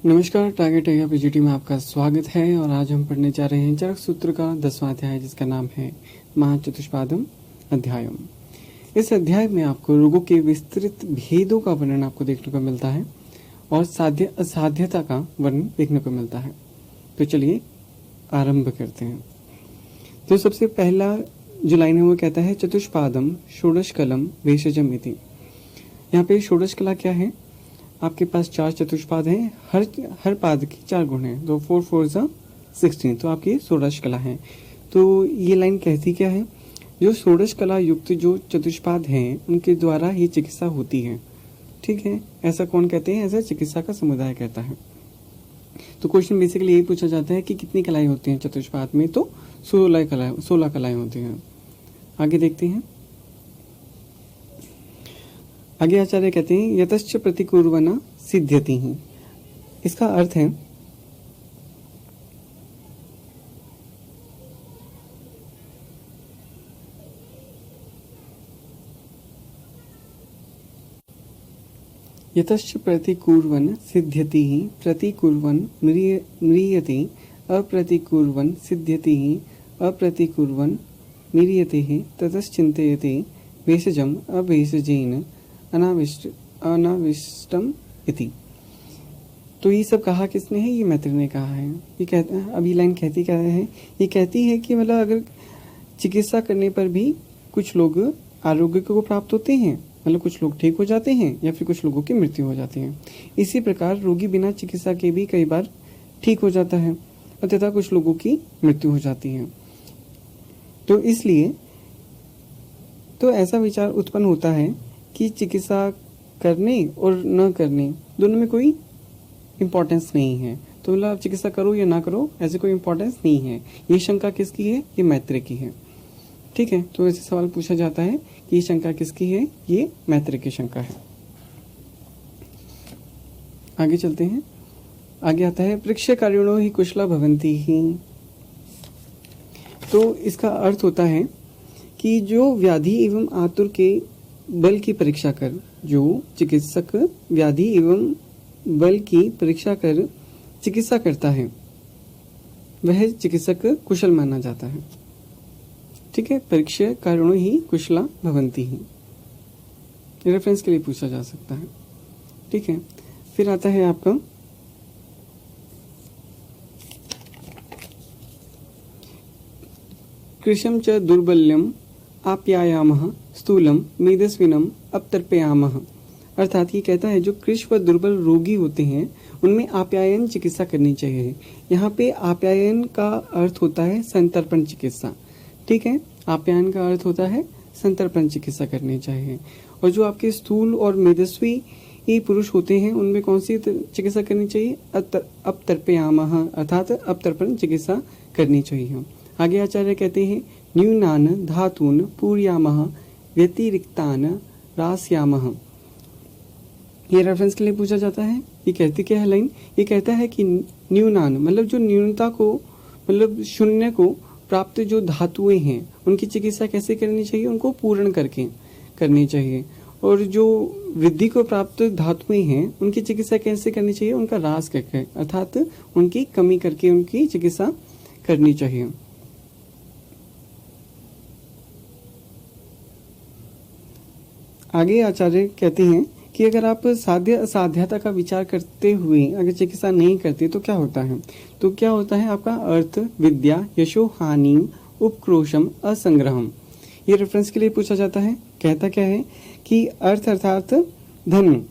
नमस्कार, target area PGT में आपका स्वागत है। और आज हम पढ़ने जा रहे हैं चरक सूत्र का 10वां अध्याय, जिसका नाम है महाचतुष्पादम अध्यायम। इस अध्याय में आपको रोगों के विस्तृत भेदों का वर्णन आपको देखने को मिलता है और साध्य असाध्यता का वर्णन देखने को मिलता है। तो चलिए आरंभ करते हैं। तो सबसे पहला जो लाइन है वो कहता है चतुष्पादम षोडश कलम भेषजम इति। यहाँ पे षोडश कला क्या है? आपके पास 4 चतुष्पाद हैं, हर पाद की 4 गुण हैं, तो 4 4 16, तो आपकी षोडश कला है। तो ये लाइन कहती क्या है? जो षोडश कला युक्त जो चतुष्पाद हैं उनके द्वारा ही चिकित्सा होती है। ठीक है, ऐसा कौन कहते हैं? ऐसा चिकित्सा का समुदाय कहता है। तो क्वेश्चन बेसिकली यही पूछा जाता है कि कितनी कलाएं होती हैं चतुष्पाद में? तो 16 कलाएं होती हैं। आगे देखते हैं। आगे आचार्य कहते हैं यतश्च प्रतिकुर्वना सिद्ध्यति ही। इसका अर्थ है यतश्च प्रतिकुर्वन सिद्ध्यति ही प्रतिकुर्वन म्रियते अप्रतिकुर्वन सिद्ध्यति ही अप्रतिकुर्वन म्रियते ही ततश्चिन्तयते भेषजम अभेषजेन अनाविष्टम इति। तो ये सब कहा किसने है? ये मैत्री ने कहा है। ये कहता है, अभी लाइन कहती क्या है? ये कहती है कि मतलब अगर चिकित्सा करने पर भी कुछ लोग आरोग्य को प्राप्त होते हैं, मतलब कुछ लोग ठीक हो जाते हैं या फिर कुछ लोगों की मृत्यु हो जाती है। इसी प्रकार रोगी बिना चिकित्सा के भी कई बार ठीक हो जाता है और तथा कुछ लोगों की मृत्यु हो जाती है। तो इसलिए तो ऐसा विचार उत्पन्न होता है कि चिकित्सा करने और न करने दोनों में कोई इम्पोर्टेंस नहीं है। तो मतलब चिकित्सा करो या ना करो, ऐसे कोई इम्पोर्टेंस नहीं है। ये शंका किसकी है? ये मैत्रेय की है। ठीक है, तो ऐसे सवाल पूछा जाता है कि ये शंका किसकी है? ये मैत्रेय की शंका है। आगे चलते हैं। आगे आता है पृक्ष्य कार्योणो ही कुशला भवन्ति ही। तो इसका अर्थ होता है कि जो व्याधि एवं आतुर के बल की परीक्षा कर, जो चिकित्सक व्याधि एवं बल की परीक्षा कर चिकित्सा करता है, वह चिकित्सक कुशल माना जाता है। ठीक है, परीक्षा कारणों ही कुशला भवन्ति ही, रेफरेंस के लिए पूछा जा सकता है। ठीक है, फिर आता है आपका कृशम च दुर्बल्यम आप्यायामः स्थूलम मेदस्विनम अपतर्पयामः। अर्थात ये कहता है जो कृश व दुर्बल रोगी होते हैं उनमें आप्यायन चिकित्सा करनी चाहिए। यहाँ पे आप्यायन का अर्थ होता है संतर्पण चिकित्सा। ठीक है, आप्यायन का अर्थ होता है संतर्पण चिकित्सा करनी चाहिए। और जो आपके स्थूल और मेदस्वी ये पुरुष होते हैं उनमें कौन सी चिकित्सा करनी चाहिए? अपतर्पयामः, अर्थात अपतर्पण चिकित्सा करनी चाहिए। आगे आचार्य कहते हैं न्यूनान धातून पूर्यामः व्यतिरिक्तान रास्यामः। ये रेफरेंस के लिए पूछा जाता है। ये कहती क्या है लाइन? ये कहता है कि न्यूनान मतलब जो न्यूनता को, मतलब शून्य को प्राप्त जो धातुएं हैं उनकी चिकित्सा कैसे करनी चाहिए? उनको पूर्ण करके करनी चाहिए। और जो वृद्धि को प्राप्त धातुएं हैं उनकी चिकित्सा कैसे करनी चाहिए? उनका ह्रास करके, अर्थात उनकी कमी करके उनकी चिकित्सा करनी चाहिए। आगे आचार्य कहते हैं कि अगर आप साध्य असाध्यता का विचार करते हुए अगर चिकित्सा नहीं करते तो क्या होता है? तो क्या होता है? आपका अर्थ विद्या यशो हानि उपक्रोशम असंग्रहम। ये रेफरेंस के लिए पूछा जाता है। कहता क्या है कि अर्थ अर्थात धन।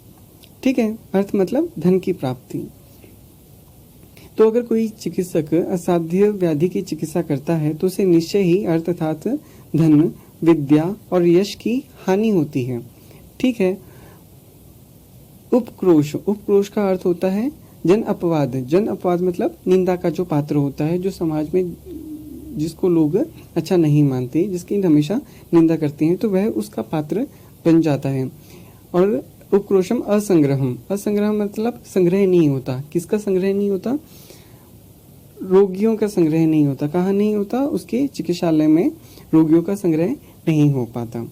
ठीक है, अर्थ मतलब धन की प्राप्ति। तो अगर कोई चिकित्सक असाध्य व्याधि की चिकित्सा करता है तो उसे निश्चय ही अर्थ अर्थात धन, विद्या और यश की हानि होती है। ठीक है, उपक्रोश, उपक्रोश का अर्थ होता है जन अपवाद। जन अपवाद मतलब निंदा का जो पात्र होता है, जो समाज में जिसको लोग अच्छा नहीं मानते, जिसकी हमेशा निंदा करते हैं, तो वह उसका पात्र बन जाता है। और उपक्रोशम असंग्रहम, असंग्रह मतलब संग्रह नहीं होता। किसका संग्रह नहीं होता? रोगियों का संग्रह नहीं होता। कहाँ नहीं होता? उसके चिकित्सालय में रोगियों का संग्रह नहीं हो पाता।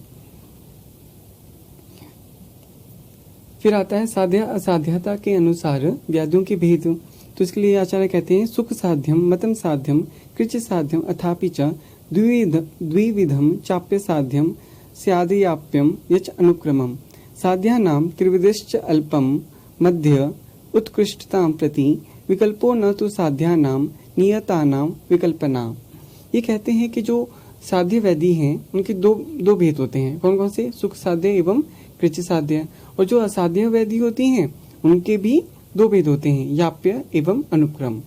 फिर आता है साध्य असाध्यता के अनुसार व्याधियों के भेद। तो इसके लिए आचार्य कहते हैं सुख साध्यम मतम साध्यम कृच साध्यम अथापि च द्विविधम चाप्य साध्यम स्यादयाप्यम यच अनुक्रमम साध्यानां त्रिविधश्च अल्पम मध्य उत्कृष्टतां प्रति विकल्पो न तो साध्यानां नियतानां विकल्पना। ये कहते हैं कि जो साध्य वैधि हैं उनके दो भेद होते हैं। कौन कौन से? सुख साध्य एवं कृच साध्य। और जो असाध्य वैधि होती हैं उनके भी दो भेद होते हैं, याप्य एवं अनुक्रम।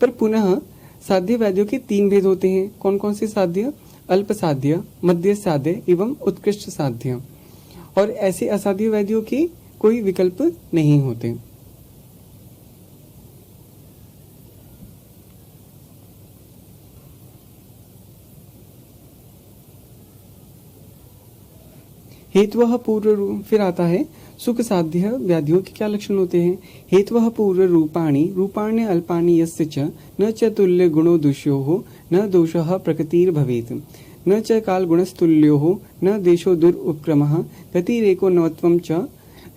पर पुनः साध्य वैद्यों के तीन भेद होते हैं। कौन कौन से साध्य? अल्प साध्य, मध्य साध्य एवं उत्कृष्ट साध्य। और ऐसे असाध्य वैद्यों के कोई विकल्प नहीं होते। हेतुवः पूर्व रूप। फिर आता है सुख साध्य व्याधियों के क्या लक्षण होते हैं? हेतुवः पूर्व रूपाणि रूपाण्य अल्पानि यस्य च न च तुल्य गुणो दुष्योः न दोषः प्रकृतिर्भवेत् न च काल गुणस्तुल्योः न देशो दुरुपक्रमः गतिरेको नवत्वं च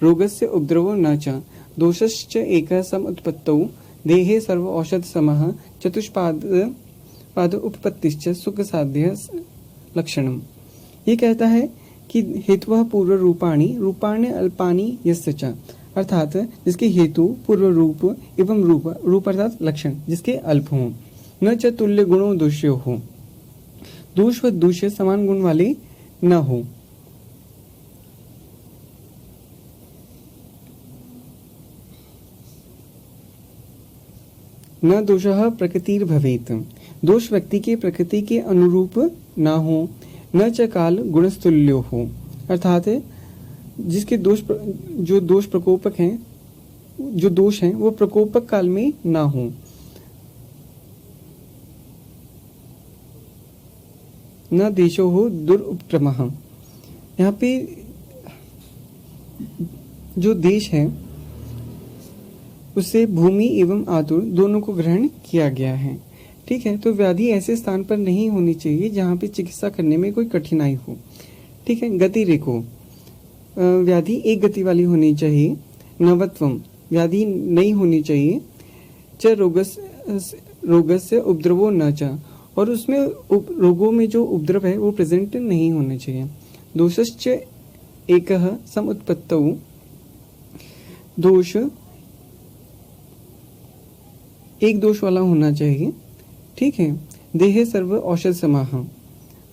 रोगस्य उपद्रवो न च दोषश्च एकः समुत्पत्तौ देहे सर्व औषध समः चतुष्पाद उपपत्तिश्च सुख साध्य लक्षणम्। ये कहता है कि हेतुवः पूर्व रूपाणि रूपाण्य अल्पानि यस्य च, अर्थात जिसके हेतु पूर्व रूप एवं रूप अर्थात लक्षण जिसके अल्प हों, न च तुल्य गुणों दोष्यो हो, दोष व दूष्य समान गुण वाले न हो, न दोषः प्रकृतिर्भवेत्, दोष व्यक्ति के प्रकृति के अनुरूप न हो, न च काल गुणस्तुल्यो हो, अर्थात जिसके जो दोष प्रकोपक हैं, जो दोष हैं वो प्रकोपक काल में ना हो, न देशो हो दुरुपक्रमः। यहाँ पे जो देश है उससे भूमि एवं आतुर दोनों को ग्रहण किया गया है। ठीक है, तो व्याधि ऐसे स्थान पर नहीं होनी चाहिए जहाँ पे चिकित्सा करने में कोई कठिनाई हो। ठीक है, गति रेखो, व्याधि एक गति वाली होनी चाहिए। नवत्वम, व्याधि नहीं होनी चाहिए। च रोगस्य उपद्रवो न च, और उसमें रोगों में जो उपद्रव है वो प्रेजेंट नहीं होने चाहिए। दोषश्च एकः समुत्पत्तौ, दोष एक दोष वाला होना चाहिए। ठीक है, देहे सर्व औषध समाह,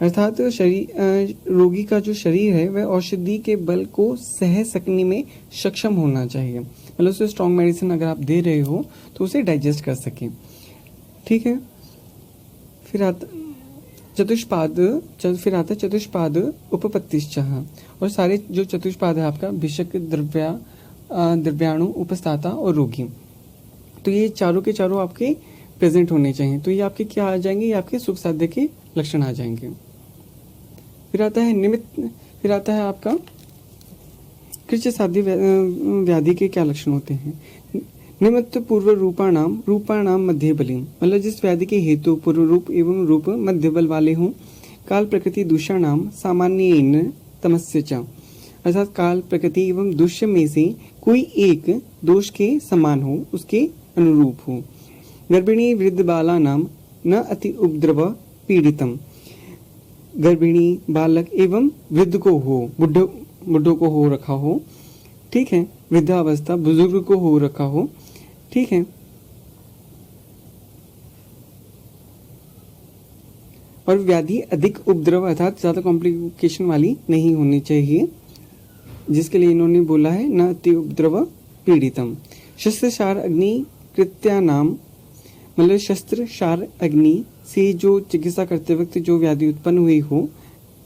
अर्थात रोगी का जो शरीर है वह औषधि के बल को सह सकने में सक्षम होना चाहिए। मतलब उसे स्ट्रॉन्ग मेडिसिन अगर आप दे रहे हो तो उसे डाइजेस्ट कर सके। ठीक है, फिर आता चतुष्पाद उपपत्तिश्च, और सारे जो चतुष्पाद है आपका भिषक, द्रव्याणु, उपस्थाता और रोगी, तो ये चारों के चारों आपके प्रेजेंट होने चाहिए। तो ये आपके क्या आ जाएंगे? ये आपके सुख साध्य के लक्षण आ जाएंगे। फिर आता है निमित्त, फिर आता है आपका कृच साध्य व्याधि के क्या लक्षण होते हैं? निमित्त पूर्व रूपाणाम मध्य बलिम, मतलब जिस व्याधि के हेतु पूर्व रूप एवं रूप मध्य बल वाले हों। काल प्रकृति दूषाणाम सामान्येन तमस्य च, अर्थात काल प्रकृति एवं दूष्य में से कोई एक दोष के समान हो, उसके अनुरूप हो। गर्भिणी वृद्ध बाला नाम न अति उपद्रव पीड़ितम, गर्भिणी, बालक एवं वृद्ध को हो, बुढ़ों को हो रखा हो। ठीक है, वृद्धावस्था बुजुर्ग को हो रखा हो। ठीक है, और व्याधि अधिक उपद्रव अर्थात ज्यादा कॉम्प्लिकेशन वाली नहीं होनी चाहिए, जिसके लिए इन्होंने बोला है न अति उपद्रव पीड़ितम। शस्त्र शार अग्नि कृत्या नाम, मतलब शस्त्र शार अग्नि से जो चिकित्सा करते वक्त जो व्याधि उत्पन्न हुई हो।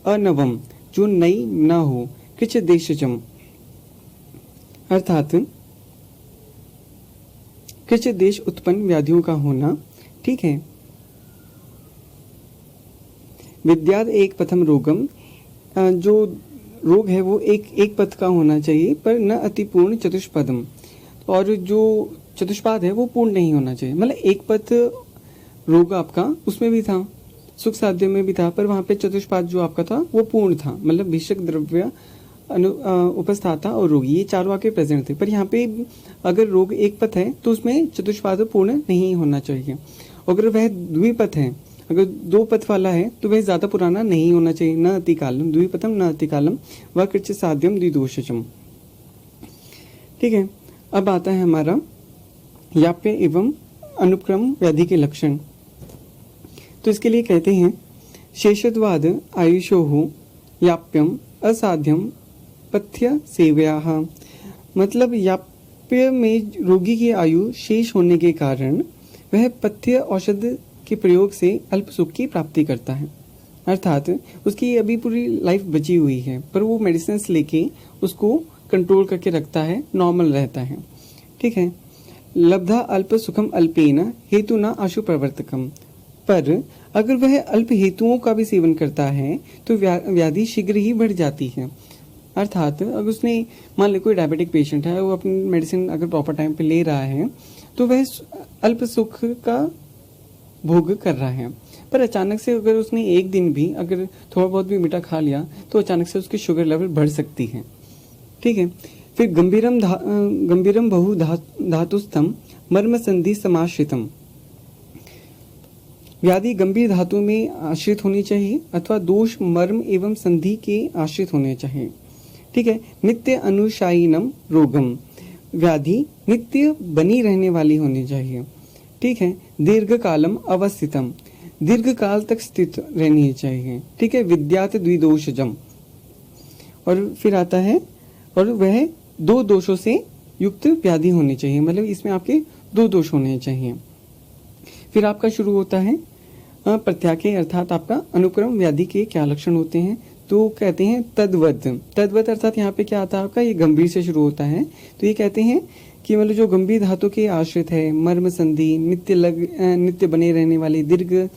अनवम, जो नई न हो। कृच देशजम, अर्थात कृच देश उत्पन्न व्याधियों का होना। ठीक है, विद्याद एक पथम रोगम, जो रोग है वो एक पथ का होना चाहिए, पर न अतिपूर्ण चतुष्पदम, और जो चतुष्पाद है वो पूर्ण नहीं होना चाहिए। मतलब एक पथ रोग आपका उसमें भी था, सुख साध्य में भी था, पर वहां पे चतुष्पाद जो आपका था वो पूर्ण था, मतलब भिषक, द्रव्य, उपस्थाता और रोगी, ये चार वाक्य प्रेजेंट थे। पर यहाँ पे अगर रोग एक पथ है तो उसमें चतुष्पाद पूर्ण नहीं होना चाहिए। अगर वह द्विपथ है, अगर दो पथ वाला है तो वह ज्यादा पुराना नहीं होना चाहिए। न अतिकालम द्विपथम न अतिकालम व कृच साध्यम द्विदोषजम। ठीक है, अब आता है हमारा याप्य एवं अनुक्रम व्याधि के लक्षण। तो इसके लिए कहते हैं शेषद्वाद आयुषोः याप्यम असाध्यम पथ्य सेवयाः। मतलब याप्य में रोगी की आयु शेष होने के कारण वह पथ्य औषध के प्रयोग से अल्प सुख की प्राप्ति करता है। अर्थात उसकी अभी पूरी लाइफ बची हुई है पर वो मेडिसिन लेके उसको कंट्रोल करके रखता है, नॉर्मल रहता है। ठीक है, लब्धा अल्प सुखम अल्पेन हेतु न आशु प्रवर्तकम। पर अगर वह अल्प हेतुओं का भी सेवन करता है तो व्याधि शीघ्र ही बढ़ जाती है। अर्थात अगर उसने मान लो कोई डायबिटिक पेशेंट है, वो अपनी मेडिसिन अगर प्रॉपर टाइम पे ले रहा है तो वह अल्प सुख का भोग कर रहा है। पर अचानक से अगर उसने एक दिन भी अगर थोड़ा बहुत भी मीठा खा लिया तो अचानक से उसकी शुगर लेवल बढ़ सकती है। ठीक है, फिर गंभीरम बहु धातुस्थम मर्म संधि समाश्रितम। व्याधि गंभीर धातु में आश्रित होनी चाहिए अथवा दोष मर्म एवं संधि के आश्रित होने चाहिए। ठीक है, नित्य अनुशायिनम रोगम। व्याधि नित्य बनी रहने वाली होनी चाहिए। ठीक है, दीर्घ कालम अवस्थितम। दीर्घ काल तक स्थित रहनी चाहिए। ठीक है, विद्यात द्विदोषजम। और फिर आता है और वह दो दोषों से युक्त व्याधि होनी चाहिए। मतलब इसमें आपके दो दोष होने चाहिए। फिर आपका शुरू होता है प्रत्याख्य, अर्थात आपका अनुक्रम व्याधि के क्या लक्षण होते हैं। तो कहते हैं तद्वत अर्थात यहाँ पे क्या आता है आपका, ये गंभीर से शुरू होता है। तो ये कहते हैं कि मतलब जो गंभीर धातु के आश्रित है, मर्म संधि, नित्य बने रहने वाली, दीर्घ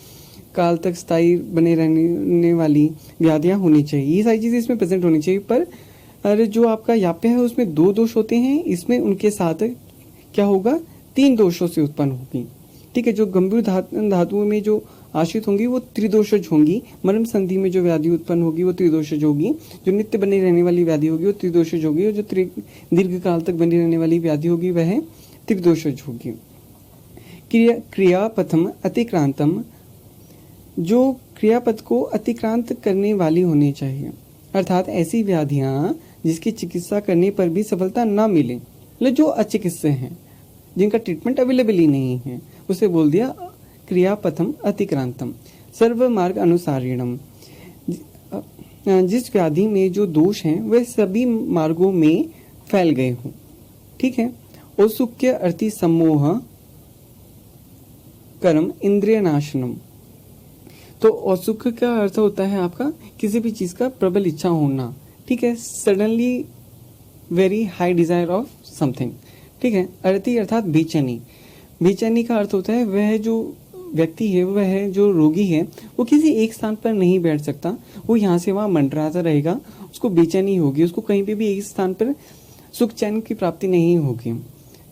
काल तक स्थायी बने रहने वाली व्याधियां होनी चाहिए। ये सारी चीजें इसमें प्रेजेंट होनी चाहिए। पर अरे जो आपका याप्य है उसमें दो दोष होते हैं, इसमें उनके साथ क्या होगा, तीन दोषों से उत्पन्न होगी। ठीक है, जो गंभीर धातुओं में जो आश्रित होंगी वो त्रिदोषज होंगी। मर्म संधि में जो व्याधि उत्पन्न होगी वो त्रिदोषज होगी। जो नित्य बनी रहने वाली व्याधि होगी वो त्रिदोषज होगी। और जो दीर्घ काल तक बनी रहने वाली व्याधि होगी वह त्रिदोषज होगी। क्रियापथम अतिक्रांतम। जो क्रियापथ को अतिक्रांत करने वाली होनी चाहिए। अर्थात ऐसी व्याधियां जिसकी चिकित्सा करने पर भी सफलता न मिले, मतलब जो अचिकित्सक हैं, जिनका ट्रीटमेंट अवेलेबल ही नहीं है, उसे बोल दिया क्रियापथम अतिक्रांतम। सर्व मार्ग अनुसारिणम। जिस व्याधि में जो दोष हैं वह सभी मार्गों में फैल गए हों। ठीक है, औसुक्य अर्थी सम्मोह कर्म इंद्रिय नाशनम। तो औसुख का अर्थ होता है आपका किसी भी चीज का प्रबल इच्छा होना। ठीक है, suddenly very high desire of something. ठीक है, अर्थी अर्थात बेचैनी। बेचैनी का अर्थ होता है वह जो व्यक्ति है, वह जो रोगी है, वो किसी एक स्थान पर नहीं बैठ सकता, वो यहाँ से वहां मंडराता रहेगा, उसको बेचैनी होगी, उसको कहीं पे भी एक स्थान पर सुख चैन की प्राप्ति नहीं होगी।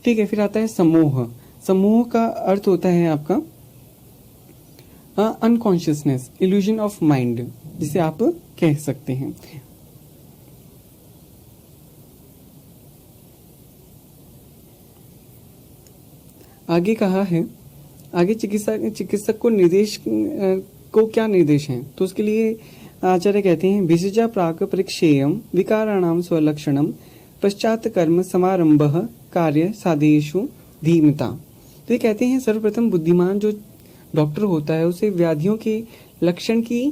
ठीक है, फिर आता है समूह। समूह का अर्थ होता है आपका अनकॉन्शियसनेस, इल्यूजन ऑफ माइंड, जिसे आप कह सकते हैं। आगे कहा है, आगे चिकित्सक को निर्देश को क्या निर्देश हैं। तो उसके लिए आचार्य कहते हैं भिषजा प्राक परीक्षेयम विकाराणाम स्वलक्षणम पश्चात कर्म समारंभः कार्य साधेषु धीमता। तो ये कहते हैं सर्वप्रथम बुद्धिमान जो डॉक्टर होता है उसे व्याधियों के लक्षण की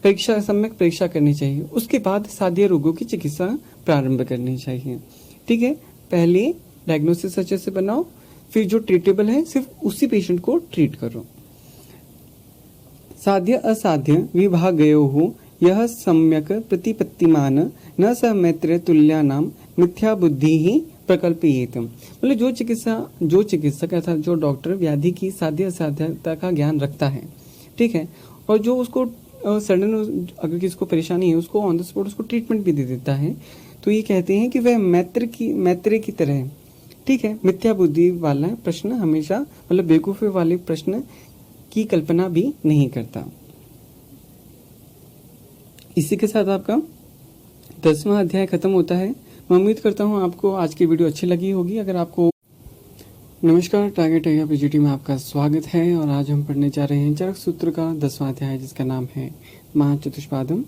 परीक्षा, सम्यक परीक्षा करनी चाहिए। उसके बाद साध्य रोगों की चिकित्सा प्रारंभ करनी चाहिए। ठीक है, पहले डायग्नोसिस अच्छे से बनाओ, फिर जो ट्रीटेबल है सिर्फ उसी पेशेंट को ट्रीट करो। साध्य असाध्य विभागयो हो यह सम्यक प्रतिपत्तिमान न स मैत्र तुल्यानाम मिथ्या बुद्धि ही प्रकल्पयेत। मतलब जो चिकित्सक अर्थात जो डॉक्टर व्याधि की साध्य असाध्यता का ज्ञान रखता है, ठीक है, और जो उसको सडन अगर किसी को परेशानी है उसको ऑन द स्पॉट उसको ट्रीटमेंट भी दे देता है, तो ये कहते हैं कि वह मैत्र की तरह है। ठीक है, मिथ्या बुद्धि वाला प्रश्न हमेशा मतलब बेवकूफी वाले प्रश्न की कल्पना भी नहीं करता। इसी के साथ आपका 10वां अध्याय खत्म होता है। मैं उम्मीद करता हूँ आपको आज की वीडियो अच्छी लगी होगी। अगर आपको नमस्कार, टारगेट एरिया पीजीटी में आपका स्वागत है और आज हम पढ़ने जा रहे हैं चरक सूत्र का 10वां अध्याय जिसका नाम है महाचतुष्पादम।